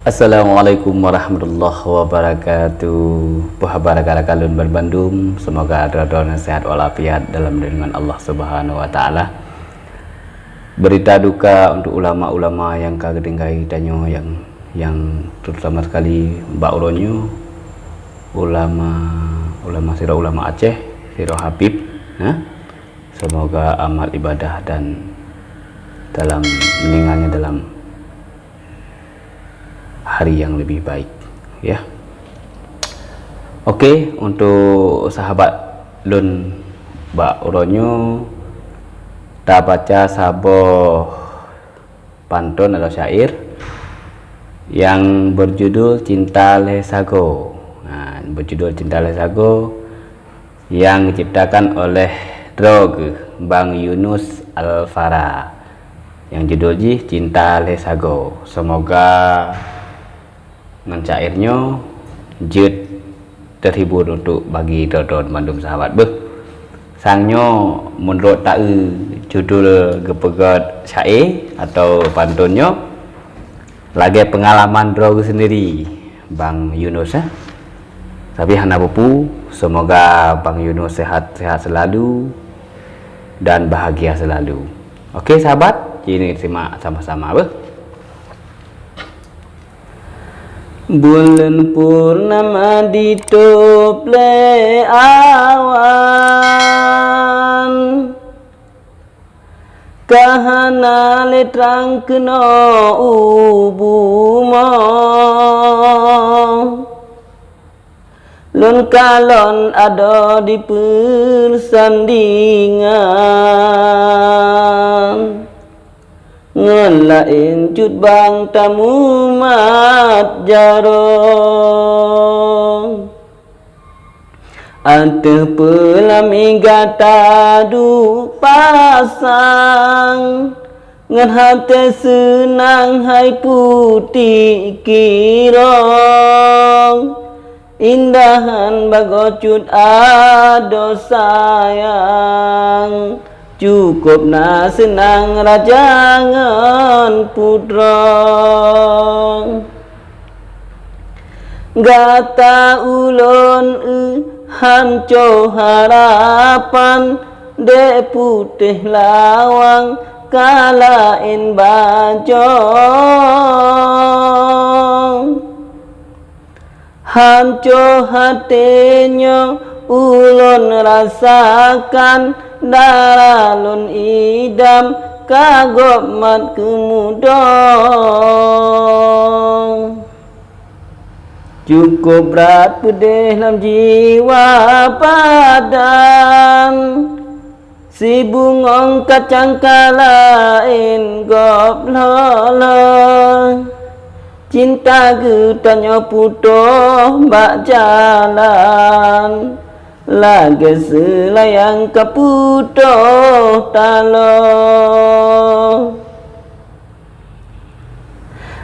Assalamualaikum warahmatullahi wabarakatuh. Puhabara kalun berbandung. Semoga ada sehat walafiat dalam lindungan Allah Subhanahu wa taala. Berita duka untuk ulama-ulama yang kagetinggai danyo yang terutama sekali Mbak Uronyo, ulama Aceh, Siro Habib. Semoga amal ibadah dan dalam meninggalnya dalam hari yang lebih baik, ya. Oke, untuk sahabat Lun Mbak Uronyo, kita baca saboh pantun atau syair yang berjudul Cinta Lesago. Berjudul Cinta Lesago yang diciptakan oleh Drog Bang Yunus Alfara, yang judulnya Cinta Lesago. Semoga mencairnya jut terhibur untuk bagi dodon bandung sahabat sangnya menurut judul gepegat syair atau pantunnya lagi pengalaman Drog sendiri Bang Yunus tapi hana bupu. Semoga Bang Yunus sehat-sehat selalu dan bahagia selalu. Oke sahabat, ini simak sama-sama Bulan purnama di tople awan, kahana letrang kena ubuma, lon kalon ada di persandingan, ngelain cut bang tamu mat jarong, ante pelami gata du pasang, ngan hati senang hai putih kirong, indahan bagocut ado sayang, cukup na senang rajangan putra. Gata ulon hanco harapan, de putih lawang kalain bajong, hanco hatinya ulon rasakan, daralun idam kagok mat kemudong, cukup berat pedih dalam jiwa padan, si bungong kacang kalain gop lola, cinta getanya putoh bak jalan, lagi selayang kaputoh talo,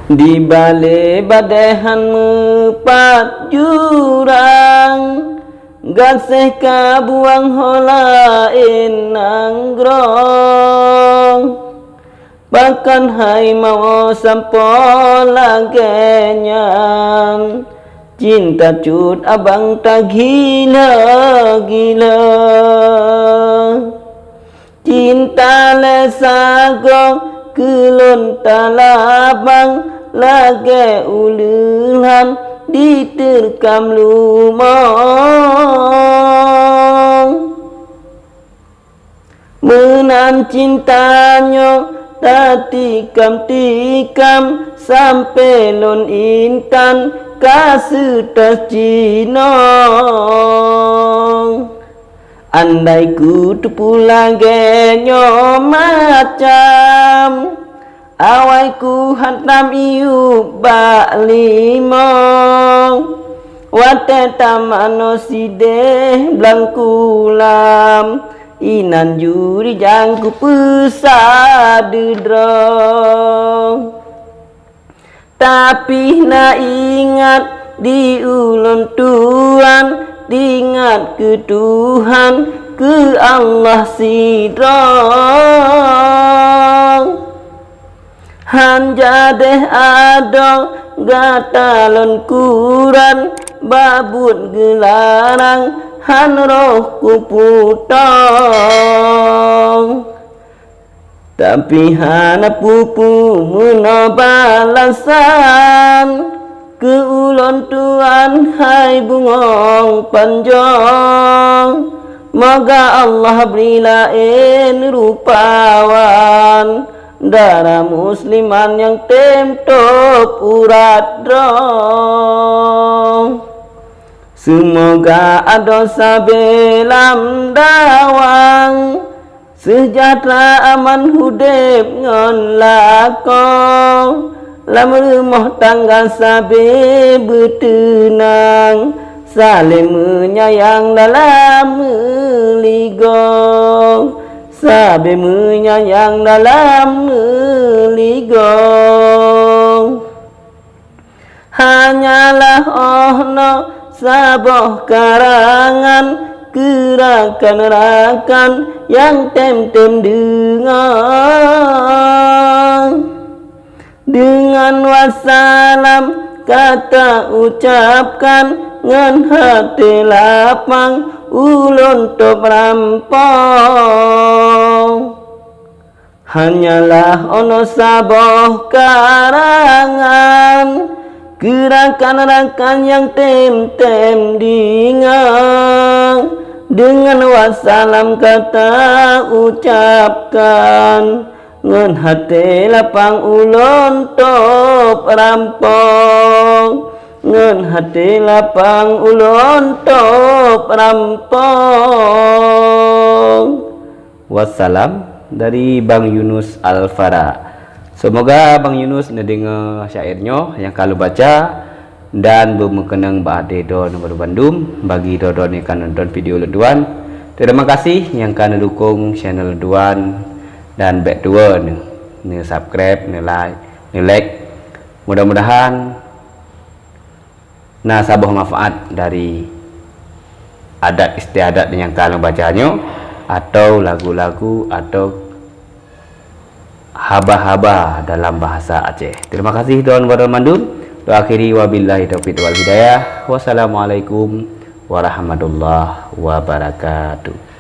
di balik badehan mepat jurang, gaseh kabuang holain nanggrong, bahkan hai mau sampo lagenyan, cinta cut abang tak gila-gila, cinta lesago kelon talabang, lagi uluhan diterkam lumong, menan cintanya tikam sampai lon intan kasutas cinong, andai ku tu pulang genyo macam, awai ku hantam iu bak limong, wate tamano sideh blangkulam, inan juri jangku pesadedrong, tapi na ingat di ulun Tuhan, diingat ke Tuhan, ke Allah sidrong, han jadeh adong gatalon kuran babut gelarang han rohku putong tapi hana pupu muna balasan ke ulon tuan hai bungong panjang moga Allah berilain rupawan darah musliman yang temtop urat drong semoga ada sabelam dawang sejahtera aman hudep ngon lakong lam rumah tangga sabe betenang saling menyayang dalam meligong sabe menyayang dalam meligong hanyalah ono saboh karangan gerakan-rakan yang tem-tem dengan wassalam kata ucapkan ngan hati lapang ulun top rampong hanyalah ono saboh karangan gerakan-rakan yang tem-tem dengan wassalam kata ucapkan ngan hati lapang ulun top rampong ngan hati lapang ulun top rampong. Wassalam dari Bang Yunus Alfara. Semoga Bang Yunus ngedengar syairnya yang kalau baca dan bermengenang bade do nomor Bandung bagi dodo ni kan nonton video leduan. Terima kasih yang kan dukung channel leduan dan back dua ni subscribe, ni like. Mudah-mudahan nasabah manfaat dari adat istiadat yang kalian bacanya atau lagu-lagu atau haba-haba dalam bahasa Aceh. Terima kasih Tuan Bandung. Akhiri wabillahi taufiq wal hidayah. Wassalamualaikum warahmatullahi wabarakatuh.